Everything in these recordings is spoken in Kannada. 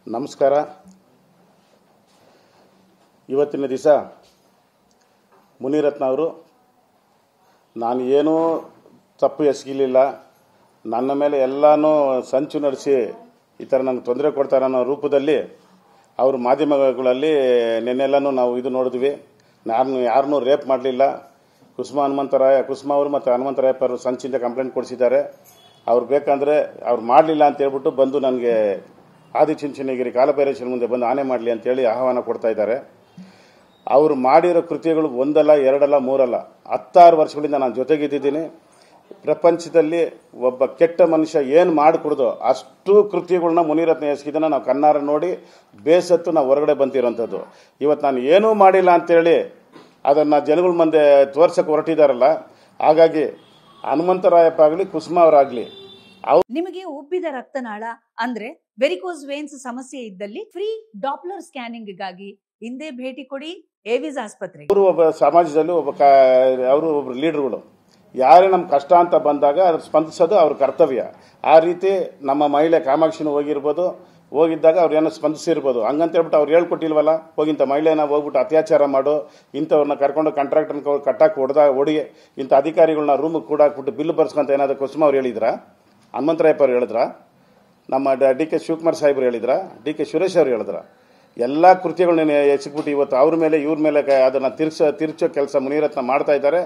ನಮಸ್ಕಾರ. ಇವತ್ತಿನ ದಿವಸ ಮುನಿರತ್ನ ಅವರು ನಾನು ಏನೂ ತಪ್ಪು ಎಸಗಿಲಿಲ್ಲ, ನನ್ನ ಮೇಲೆ ಎಲ್ಲನೂ ಸಂಚು ನಡೆಸಿ ಈ ಥರ ನನಗೆ ತೊಂದರೆ ಕೊಡ್ತಾರೆ ಅನ್ನೋ ರೂಪದಲ್ಲಿ ಅವರು ಮಾಧ್ಯಮಗಳಲ್ಲಿ ನೆನ್ನೆಲ್ಲನೂ ನಾವು ಇದು ನೋಡಿದ್ವಿ. ನಾನು ಯಾರನ್ನೂ ರೇಪ್ ಮಾಡಲಿಲ್ಲ. ಕುಸುಮಾ ಅವರು ಮತ್ತು ಹನುಮಂತರಾಯಪ್ಪ ಅವರು ಸಂಚಿಂದ ಕಂಪ್ಲೇಂಟ್ ಕೊಡಿಸಿದ್ದಾರೆ. ಅವ್ರು ಬೇಕಂದರೆ ಅವ್ರು ಮಾಡಲಿಲ್ಲ ಅಂತ ಹೇಳ್ಬಿಟ್ಟು ಬಂದು ನನಗೆ ಆದಿಚುಂಚನಗಿರಿ ಕಾಲಭೈರೇಶ್ವರ ಮುಂದೆ ಬಂದು ಆನೆ ಮಾಡಲಿ ಅಂತೇಳಿ ಆಹ್ವಾನ ಕೊಡ್ತಾ ಇದ್ದಾರೆ. ಅವರು ಮಾಡಿರೋ ಕೃತ್ಯಗಳು ಒಂದಲ್ಲ, ಎರಡಲ್ಲ, ಮೂರಲ್ಲ, 16 ವರ್ಷಗಳಿಂದ ನಾನು ಜೊತೆಗಿದ್ದೀನಿ. ಪ್ರಪಂಚದಲ್ಲಿ ಒಬ್ಬ ಕೆಟ್ಟ ಮನುಷ್ಯ ಏನು ಮಾಡಿಕೊಡ್ದೋ ಅಷ್ಟು ಕೃತ್ಯಗಳನ್ನ ಮುನಿರತ್ನ ಎಸಗಿದ್ದನ್ನು ನಾವು ಕಣ್ಣಾರ ನೋಡಿ ಬೇಸತ್ತು ನಾವು ಹೊರಗಡೆ ಬಂತಿರೋಂಥದ್ದು. ಇವತ್ತು ನಾನು ಏನೂ ಮಾಡಿಲ್ಲ ಅಂತೇಳಿ ಅದನ್ನು ಜನಗಳ ಮುಂದೆ ತೋರ್ಸಕ್ಕೆ ಹೊರಟಿದ್ದಾರಲ್ಲ. ಹಾಗಾಗಿ ಹನುಮಂತರಾಯಪ್ಪ ಆಗಲಿ, ಕುಸುಮಾ ಅವರಾಗಲಿ, ನಿಮಗೆ ಉಬ್ಬಿದ ರಕ್ತನಾಳ ಅಂದ್ರೆ ವೆರಿಕೋಸ್ ವೇನ್ಸ್ ಸಮಸ್ಯೆ ಇದ್ದಲ್ಲಿ ಫ್ರೀ ಡಾಪ್ಲರ್ ಸ್ಕ್ಯಾನಿಂಗ್ ಗಾಗಿ ಹಿಂದೆ ಭೇಟಿ ಕೊಡಿ ಏವಿಸ್ ಆಸ್ಪತ್ರೆ. ಅವರು ಒಬ್ಬ ಸಮಾಜದಲ್ಲಿ ಅವರು ಒಬ್ಬರು ಲೀಡರ್ಗಳು. ಯಾರೇ ನಮ್ಮ ಕಷ್ಟ ಅಂತ ಬಂದಾಗ ಅದ್ರ ಸ್ಪಂದಿಸೋದು ಅವ್ರ ಕರ್ತವ್ಯ. ಆ ರೀತಿ ನಮ್ಮ ಮಹಿಳೆ ಕಾಮಾಕ್ಷಿನೂ ಹೋಗಿದ್ದಾಗ ಅವ್ರು ಏನೋ ಸ್ಪಂದಿಸಿರ್ಬೋದು. ಹಂಗಂತ ಹೇಳ್ಬಿಟ್ಟು ಅವ್ರು ಹೇಳ್ಕೊಟ್ಟಿಲ್ವಲ್ಲ, ಹೋಗಿಂತ ಮಹಿಳೆನ ಹೋಗ್ಬಿಟ್ಟು ಅತ್ಯಾಚಾರ ಮಾಡು, ಇಂಥವ್ರನ್ನ ಕರ್ಕೊಂಡು ಕಾಂಟ್ರಾಕ್ಟರ್ನ ಕಟ್ಟಾಕಿ ಹೊಡಿ, ಇಂಥ ಅಧಿಕಾರಿಗಳನ್ನ ರೂಮಿಗೆ ಕೂಡ ಹಾಕ್ಬಿಟ್ಟು ಬಿಲ್ ಬರ್ಸ್ಕೊಂತ ಏನಾದ್ರು ಕುಸುಮಾ ಅವ್ರು ಹೇಳಿದ್ರ, ಹನುಮಂತರಾಯಪ್ಪ ಅವ್ರು ಹೇಳಿದ್ರ, ನಮ್ಮ ಡಿ ಕೆ ಶಿವಕುಮಾರ್ ಸಾಹೇಬ್ರು ಹೇಳಿದ್ರ, ಡಿ ಕೆ ಸುರೇಶ್ ಅವರು ಹೇಳಿದ್ರ, ಎಲ್ಲ ಕೃತ್ಯಗಳನ್ನ ಎಸಗ್ಬಿಟ್ಟು ಇವತ್ತು ಅವ್ರ ಮೇಲೆ ಇವ್ರ ಮೇಲೆ ಅದನ್ನು ತಿರ್ಚೋ ಕೆಲಸ ಮುನಿರತ್ನ ಮಾಡ್ತಾ ಇದ್ದಾರೆ.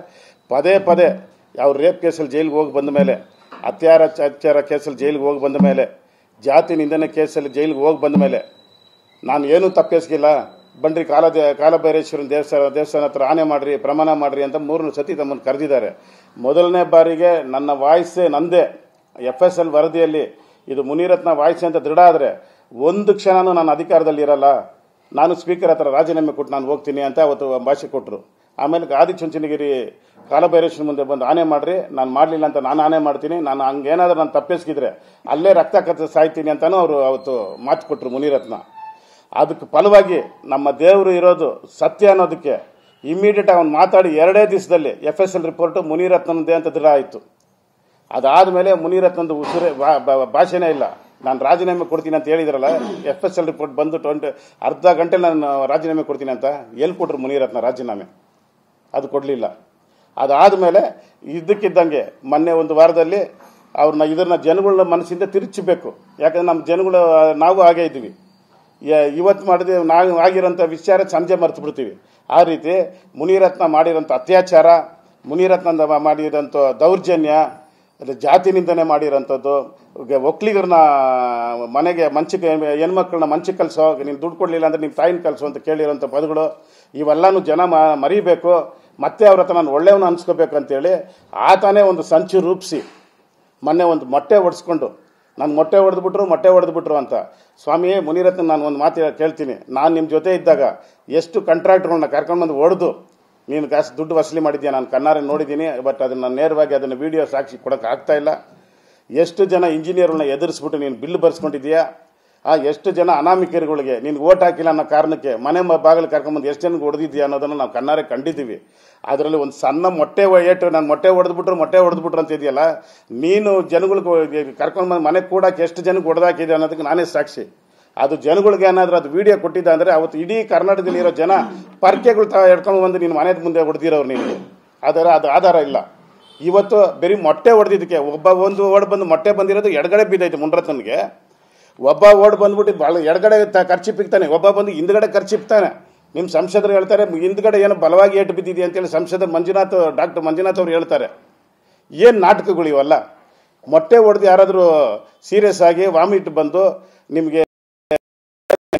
ಪದೇ ಪದೇ ಅವ್ರು ರೇಪ್ ಕೇಸಲ್ಲಿ ಜೈಲಿಗೆ ಹೋಗಿ ಬಂದ ಮೇಲೆ, ಅತ್ಯಾಚಾರ ಕೇಸಲ್ಲಿ ಜೈಲಿಗೆ ಹೋಗಿ ಬಂದ ಮೇಲೆ, ಜಾತಿ ನಿಂದನೆ ಕೇಸಲ್ಲಿ ಜೈಲಿಗೆ ಹೋಗಿ ಬಂದ ಮೇಲೆ ನಾನು ಏನೂ ತಪ್ಪೆಸಗಿಲ್ಲ, ಬನ್ರಿ ಕಾಲಭೈರೇಶ್ವರನ ದೇವಸ್ಥಾನ ಹತ್ರ ಆನೆ ಮಾಡ್ರಿ, ಪ್ರಮಾಣ ಮಾಡ್ರಿ ಅಂತ 3 ಸತಿ ತಮ್ಮನ್ನು ಕರೆದಿದ್ದಾರೆ. ಮೊದಲನೇ ಬಾರಿಗೆ ನನ್ನ ವಾಯ್ಸೇ ನಂದೇ FSL ವರದಿಯಲ್ಲಿ ಇದು ಮುನಿರತ್ನ ವಾಯ್ಸ್ ಅಂತ ದೃಢ ಆದರೆ ಒಂದು ಕ್ಷಣನೂ ನಾನು ಅಧಿಕಾರದಲ್ಲಿ ಇರಲ್ಲ, ನಾನು ಸ್ಪೀಕರ್ ಹತ್ರ ರಾಜೀನಾಮೆ ಕೊಟ್ಟು ನಾನು ಹೋಗ್ತೀನಿ ಅಂತ ಅವತ್ತು ಭಾಷೆ ಕೊಟ್ಟರು. ಆಮೇಲೆ ಆದಿಚುಂಚನಗಿರಿ ಕಾಲಭೈರೇಶ್ವರ ಮುಂದೆ ಬಂದು ಆನೆ ಮಾಡ್ರಿ, ನಾನು ಮಾಡಲಿಲ್ಲ ಅಂತ ನಾನು ಆನೆ ಮಾಡ್ತೀನಿ, ನಾನು ಹಂಗೇನಾದ್ರೂ ನಾನು ತಪ್ಪೆಸಗಿದ್ರೆ ಅಲ್ಲೇ ರಕ್ತ ಕತ್ತು ಸಾಯ್ತೀನಿ ಅಂತಾನೂ ಅವರು ಅವತ್ತು ಮಾತು ಕೊಟ್ಟರು ಮುನಿರತ್ನ. ಅದಕ್ಕೆ ಫಲವಾಗಿ ನಮ್ಮ ದೇವರು ಇರೋದು ಸತ್ಯ ಅನ್ನೋದಕ್ಕೆ ಇಮಿಡಿಯೇಟ್ ಅವನು ಮಾತಾಡಿ 2 ದಿವಸದಲ್ಲಿ FSL ರಿಪೋರ್ಟ್ ಮುನಿರತ್ನದೇ ಅಂತ ದೃಢ ಆಯಿತು. ಅದಾದಮೇಲೆ ಮುನಿರತ್ನಂದು ಉಸಿರೇ ಭಾಷೆನೇ ಇಲ್ಲ. ನಾನು ರಾಜೀನಾಮೆ ಕೊಡ್ತೀನಿ ಅಂತ ಹೇಳಿದ್ರಲ್ಲ, FSL ರಿಪೋರ್ಟ್ ಬಂದು ಅರ್ಧ ಗಂಟೆ ನಾನು ರಾಜೀನಾಮೆ ಕೊಡ್ತೀನಿ ಅಂತ ಎಲ್ಲಿ ಕೊಟ್ಟರು ಮುನಿರತ್ನ ರಾಜೀನಾಮೆ? ಅದು ಕೊಡಲಿಲ್ಲ. ಅದಾದಮೇಲೆ ಇದ್ದಕ್ಕಿದ್ದಂಗೆ ಮೊನ್ನೆ ಒಂದು ವಾರದಲ್ಲಿ ಇದನ್ನ ಜನಗಳ ಮನಸ್ಸಿಂದ ತಿರುಚಬೇಕು. ಯಾಕಂದ್ರೆ ನಮ್ಮ ಜನಗಳು ನಾವು ಹಾಗೇ ಇದ್ದೀವಿ. ಇವತ್ತು ಮಾಡಿದ ನಾವು ಆಗಿರೋಂಥ ವಿಚಾರ ಸಂಜೆ ಮರೆತು ಬಿಡ್ತೀವಿ. ಆ ರೀತಿ ಮುನಿರತ್ನ ಮಾಡಿರೋಂಥ ಅತ್ಯಾಚಾರ, ಮುನಿರತ್ನ ಮಾಡಿರೋಂಥ ದೌರ್ಜನ್ಯ, ಜಾತಿ ನಿಂದನೆ ಮಾಡಿರೋಂಥದ್ದು, ಒಕ್ಕಲಿಗರನ್ನ ಮನೆಗೆ ಮಂಚಕ್ಕೆ ಹೆಣ್ಮಕ್ಳನ್ನ ಮಂಚಕ್ಕೆ ಕಲಿಸೋ, ನೀನು ದುಡ್ಡು ಕೊಡಲಿಲ್ಲ ಅಂದರೆ ನಿಮ್ಮ ತಾಯಿನ ಕಲಿಸೋ ಅಂತ ಕೇಳಿರೋಂಥ ಪದಗಳು ಇವೆಲ್ಲನೂ ಜನ ಮರಿಬೇಕು. ಮತ್ತೆ ಅವ್ರ ಹತ್ರ ನಾನು ಒಳ್ಳೆಯವನು ಅನ್ಸ್ಕೋಬೇಕು ಅಂತೇಳಿ ಆತನೇ ಒಂದು ಸಂಚು ರೂಪಿಸಿ ಮೊನ್ನೆ ಒಂದು ಮೊಟ್ಟೆ ಹೊಡೆಸ್ಕೊಂಡು ನಾನು ಮೊಟ್ಟೆ ಹೊಡೆದ್ಬಿಟ್ರು ಅಂತ. ಸ್ವಾಮಿ ಮುನಿರತ್ನ ನಾನು ಒಂದು ಮಾತು ಕೇಳ್ತೀನಿ, ನಾನು ನಿಮ್ಮ ಜೊತೆ ಇದ್ದಾಗ ಎಷ್ಟು ಕಾಂಟ್ರಾಕ್ಟರ್ಗಳನ್ನ ಕರ್ಕೊಂಡ್ಬಂದು ಹೊಡೆದು ನೀನು ಕಾಸು ದುಡ್ಡು ವಸೂಲಿ ಮಾಡಿದ್ಯಾ ನಾನು ಕಣ್ಣಾರೆ ನೋಡಿದ್ದೀನಿ. ಬಟ್ ಅದನ್ನು ನೇರವಾಗಿ ಅದನ್ನು ವಿಡಿಯೋ ಸಾಕ್ಷಿ ಕೊಡೋಕೆ ಆಗ್ತಾ ಇಲ್ಲ. ಎಷ್ಟು ಜನ ಇಂಜಿನಿಯರ್ಗಳನ್ನ ಎದುರಿಸ್ಬಿಟ್ಟು ನೀನು ಬಿಲ್ ಬರ್ಸ್ಕೊಂಡಿದ್ಯಾ, ಎಷ್ಟು ಜನ ಅನಾಮಿಕರುಗಳಿಗೆ ನೀನು ಓಟ್ ಹಾಕಿಲ್ಲ ಅನ್ನೋ ಕಾರಣಕ್ಕೆ ಮನೆ ಬಾಗಿಲು ಕರ್ಕೊಂಡ್ಬಂದು ಎಷ್ಟು ಜನಕ್ಕೆ ಹೊಡೆದಿದ್ಯಾ ಅನ್ನೋದನ್ನು ನಾವು ಕಣ್ಣಾರೆ ಕಂಡಿದ್ದೀವಿ. ಅದರಲ್ಲಿ ಒಂದು ಸಣ್ಣ ಮೊಟ್ಟೆ ನಾನು ಮೊಟ್ಟೆ ಹೊಡೆದ್ಬಿಟ್ರು ಅಂತ ಇದೆಯಲ್ಲ, ನೀನು ಜನಗಳಿಗೆ ಕರ್ಕೊಂಡ್ಬಂದು ಮನೆಗೆ ಕೂಡಕ್ಕೆ ಎಷ್ಟು ಜನಕ್ಕೆ ಹೊಡೆದಾಕಿದೆ ಅನ್ನೋದಕ್ಕೆ ನಾನೇ ಸಾಕ್ಷಿ. ಅದು ಜನಗಳಿಗೆ ಏನಾದರೂ ಅದು ವಿಡಿಯೋ ಕೊಟ್ಟಿದ್ದ ಅಂದರೆ ಅವತ್ತು ಇಡೀ ಕರ್ನಾಟಕದಲ್ಲಿ ಇರೋ ಜನ ಪರ್ಕೆಗಳು ಎಡ್ಕೊಂಡು ಬಂದು ನೀನು ಮನೆ ಮುಂದೆ ಹೊಡೆದಿರೋರು ನಿನಗೆ ಅದು ಆಧಾರ ಇಲ್ಲ. ಇವತ್ತು ಬರೀ ಮೊಟ್ಟೆ ಹೊಡೆದಿದ್ದಕ್ಕೆ ಒಂದು ಓಡ್ ಬಂದು ಮೊಟ್ಟೆ ಬಂದಿರೋದು ಎಡಗಡೆ ಬಿದ್ದೈತೆ ಮುನಿರತ್ನನಿಗೆ. ಒಬ್ಬ ಓಡ್ ಬಂದ್ಬಿಟ್ಟು ಎಡಗಡೆ ಖರ್ಚಿಪ್ಪಿಕ್ತಾನೆ, ಒಬ್ಬ ಬಂದು ಹಿಂದ್ಗಡೆ ಖರ್ಚಿಪ್ತಾನೆ. ನಿಮ್ಮ ಸಂಸದರು ಹೇಳ್ತಾರೆ ಹಿಂದ್ಗಡೆ ಏನೋ ಬಲವಾಗಿ ಏಟು ಬಿದ್ದಿದೆ ಅಂತೇಳಿ ಸಂಸದರು ಡಾಕ್ಟರ್ ಮಂಜುನಾಥ್ ಅವರು ಹೇಳ್ತಾರೆ. ಏನು ನಾಟಕಗಳು ಇವೆಲ್ಲ? ಮೊಟ್ಟೆ ಹೊಡೆದು ಯಾರಾದರೂ ಸೀರಿಯಸ್ ಆಗಿ ವಾಮಿಟ್ ಬಂದು ನಿಮಗೆ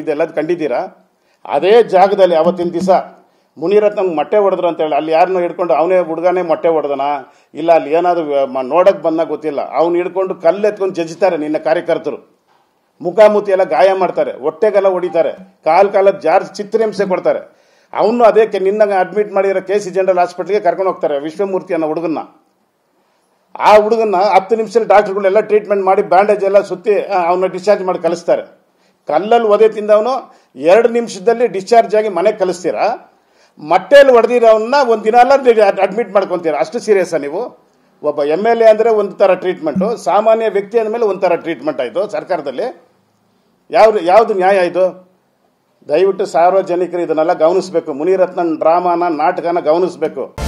ಇದೆಲ್ಲ ಕಂಡಿದ್ದೀರಾ? ಅದೇ ಜಾಗದಲ್ಲಿ ಅವತ್ತಿನ ದಿವಸ ಮುನಿರತ್ನ ಮೊಟ್ಟೆ ಹೊಡೆದ್ರು ಅಂತೇಳಿ ಅಲ್ಲಿ ಯಾರನ್ನೋ ಹಿಡ್ಕೊಂಡು ಅವನೇ ಹುಡುಗನೇ ಮೊಟ್ಟೆ ಹೊಡೆದನ ಇಲ್ಲ, ಅಲ್ಲಿ ಏನಾದರೂ ನೋಡಕ್ಕೆ ಬಂದಾಗ ಗೊತ್ತಿಲ್ಲ, ಅವ್ನು ಹಿಡ್ಕೊಂಡು ಕಲ್ಲೆತ್ಕೊಂಡು ಜಜ್ತಾರೆ ನಿನ್ನ ಕಾರ್ಯಕರ್ತರು, ಮುಖಾಮುಖಿ ಎಲ್ಲ ಗಾಯ ಮಾಡ್ತಾರೆ, ಹೊಟ್ಟೆಗೆಲ್ಲ ಹೊಡಿತಾರೆ, ಕಾಲ ಜಾರ್ಜ್ ಚಿತ್ರಹಿಂಸೆ ಕೊಡ್ತಾರೆ. ಅವನು ಅದೇ ನಿನ್ನ ಅಡ್ಮಿಟ್ ಮಾಡಿರೋ KC ಜನರಲ್ ಹಾಸ್ಪಿಟ್ಲಿಗೆ ಕರ್ಕೊಂಡು ಹೋಗ್ತಾರೆ ವಿಶ್ವಮೂರ್ತಿ ಅನ್ನೋ ಹುಡುಗನ್ನ. ಆ ಹುಡುಗನ್ನ 10 ನಿಮಿಷದಲ್ಲಿ ಡಾಕ್ಟರ್ಗಳೆಲ್ಲ ಟ್ರೀಟ್ಮೆಂಟ್ ಮಾಡಿ ಬ್ಯಾಂಡೇಜ್ ಎಲ್ಲ ಸುತ್ತಿ ಅವನ್ನ ಡಿಸ್ಚಾರ್ಜ್ ಮಾಡಿ ಕಳಿಸ್ತಾರೆ. ಕಲ್ಲಲ್ಲಿ ಒದೆ ತಿಂದವನು 2 ನಿಮಿಷದಲ್ಲಿ ಡಿಸ್ಚಾರ್ಜ್ ಆಗಿ ಮನೆಗೆ ಕಳಿಸ್ತೀರಾ? ಮೊಟ್ಟೆಯಲ್ಲಿ ಹೊಡೆದಿರೋವನ್ನ ಒಂದು ದಿನ ಎಲ್ಲ ಅಡ್ಮಿಟ್ ಮಾಡ್ಕೊತೀರಾ? ಅಷ್ಟು ಸೀರಿಯಸ್ ನೀವು? ಒಬ್ಬ MLA ಅಂದರೆ ಒಂದು ಥರ ಟ್ರೀಟ್ಮೆಂಟು, ಸಾಮಾನ್ಯ ವ್ಯಕ್ತಿ ಅಂದಮೇಲೆ ಒಂದು ಥರ ಟ್ರೀಟ್ಮೆಂಟ್ ಆಯಿತು ಸರ್ಕಾರದಲ್ಲಿ. ಯಾವುದು ನ್ಯಾಯ ಇದು? ದಯವಿಟ್ಟು ಸಾರ್ವಜನಿಕರು ಇದನ್ನೆಲ್ಲ ಗಮನಿಸಬೇಕು. ಮುನಿರತ್ನ ಡ್ರಾಮಾನ ನಾಟಕನ ಗಮನಿಸಬೇಕು.